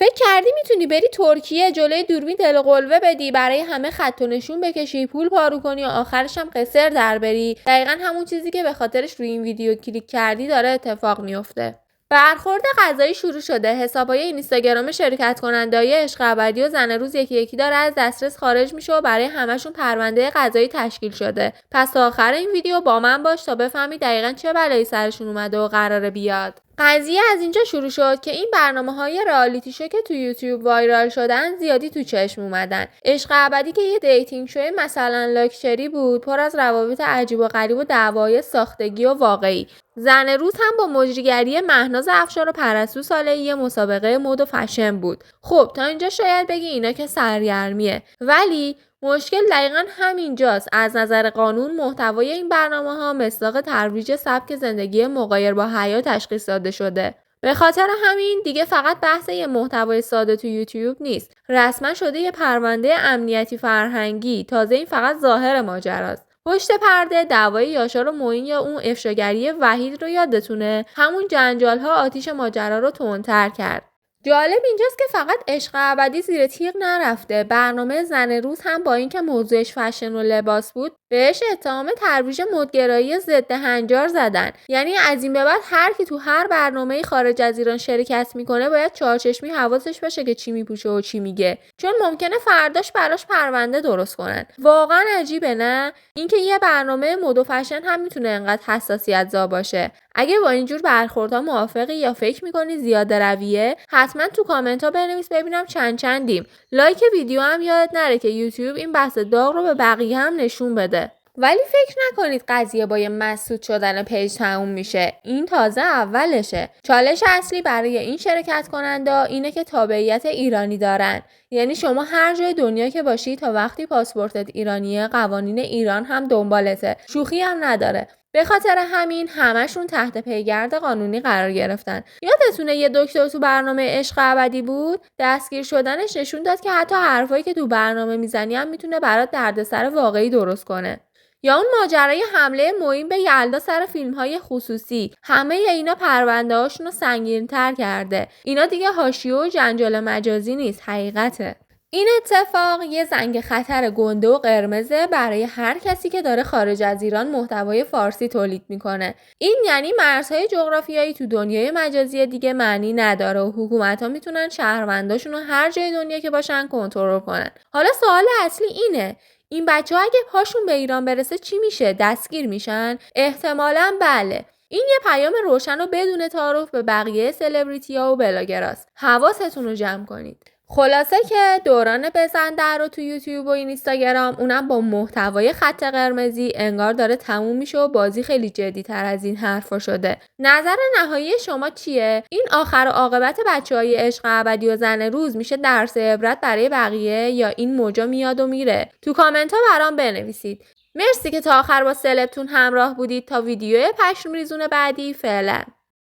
فکر کردی میتونی بری ترکیه جلوی دوربین دل قلوه بدی، برای همه خط و نشون بکشی، پول پارو کنی و آخرش هم قصر در بری؟ دقیقاً همون چیزی که به خاطرش روی این ویدیو کلیک کردی داره اتفاق میفته. برخورد قضایی شروع شده. حسابای اینستاگرام شرکت کننده‌های عشق ابدی و زن روز یکی یکی داره از دسترس خارج میشه و برای همشون پرونده قضایی تشکیل شده. پس تا آخر این ویدیو با من باش تا بفهمی دقیقاً چه بلایی سرشون اومده و قراره بیاد. قضیه از اینجا شروع شد که این برنامه‌های رئالیتی شو که تو یوتیوب وایرال شدن زیادی تو چشم اومدن. عشق ابدی که یه دیتینگ شو مثلا لاکچری بود، پر از روابط عجیب و غریب و دعوای ساختگی و واقعی. زن روز هم با مجریگری مهناز افشار و پرستو صالحی مسابقه مد و فشن بود. خب تا اینجا شاید بگی اینا که سرگرمیه، ولی مشکل دقیقاً همینجاست. از نظر قانون محتوای این برنامه‌ها مصداق ترویج سبک زندگی مغایر با حیا تشخیص داده شده. به خاطر همین دیگه فقط بحث یه محتوای ساده تو یوتیوب نیست. رسما شده یه پرونده امنیتی فرهنگی. تازه این فقط ظاهر ماجراست. پشت پرده دعوای یاشار و معین یا اون افشاگری وحید رو یادتونه؟ همون جنجال‌ها آتیش ماجرا رو تندتر کرد. جالب اینجاست که فقط عشق ابدی زیر تیغ نرفته. برنامه زن روز هم با اینکه موضوعش فشن و لباس بود، بهش اتهام ترویج مدگرایی ضد هنجار زدن. یعنی از این به بعد هر کی تو هر برنامه‌ای خارج از ایران شرکت میکنه باید چهارچشمی حواسش باشه که چی میپوشه و چی میگه، چون ممکنه فرداش براش پرونده درست کنن. واقعا عجیبه نه؟ اینکه یه برنامه مد و فشن هم میتونه انقدر حساسیت زا باشه. اگه با اینجور برخوردها موافقی یا فکر میکنی زیاده رویه، حتما تو کامنت ها بنویس ببینم چندیم. لایک ویدیو هم یادت نره که یوتیوب این بحث داغ رو به بقیه هم نشون بده. ولی فکر نکنید قضیه با یه مسدود شدن پیج تموم میشه. این تازه اولشه. چالش اصلی برای این شرکت کننده اینه که تابعیت ایرانی دارن. یعنی شما هر جای دنیا که باشی تا وقتی پاسپورتت ایرانیه قوانین ایران هم دنبالته. شوخی هم نداره. به خاطر همین همشون تحت پیگرد قانونی قرار گرفتن. یادتونه یه دکتر تو برنامه عشق ابدی بود؟ دستگیر شدنش نشون داد که حتی حرفایی که تو برنامه میزنی هم میتونه برات دردسر واقعی درست کنه. یا اون ماجرای حمله معین به یلدا سر فیلم‌های خصوصی، همه اینا پرونده‌هاشون رو سنگین‌تر کرده. اینا دیگه حاشیه و جنجال مجازی نیست، حقیقته. این اتفاق یه زنگ خطر گنده و قرمزه برای هر کسی که داره خارج از ایران محتوای فارسی تولید میکنه. این یعنی مرزهای جغرافیایی تو دنیای مجازی دیگه معنی نداره و حکومت‌ها میتونن شهرونداشون رو هر جای دنیا که باشن کنترل کنن. حالا سوال اصلی اینه، این بچه‌ها اگه پاشون به ایران برسه چی میشه؟ دستگیر میشن؟ احتمالاً بله. این یه پیام روشن و بدون تعارف به بقیه سلبریتی‌ها و بلاگراست. حواستون رو جمع کنید. خلاصه که دوران بزن در رو تو یوتیوب و اینستاگرام، اونم با محتوای خط قرمزی، انگار داره تموم میشه و بازی خیلی جدی تر از این حرفا شده. نظر نهایی شما چیه؟ این آخر و عاقبت بچهای عشق ابدی و زن روز میشه درس عبرت برای بقیه یا این موجا میاد و میره؟ تو کامنت ها برام بنویسید. مرسی که تا آخر با سلبتون همراه بودید. تا ویدیو پشم ریزون بعدی، فعلا.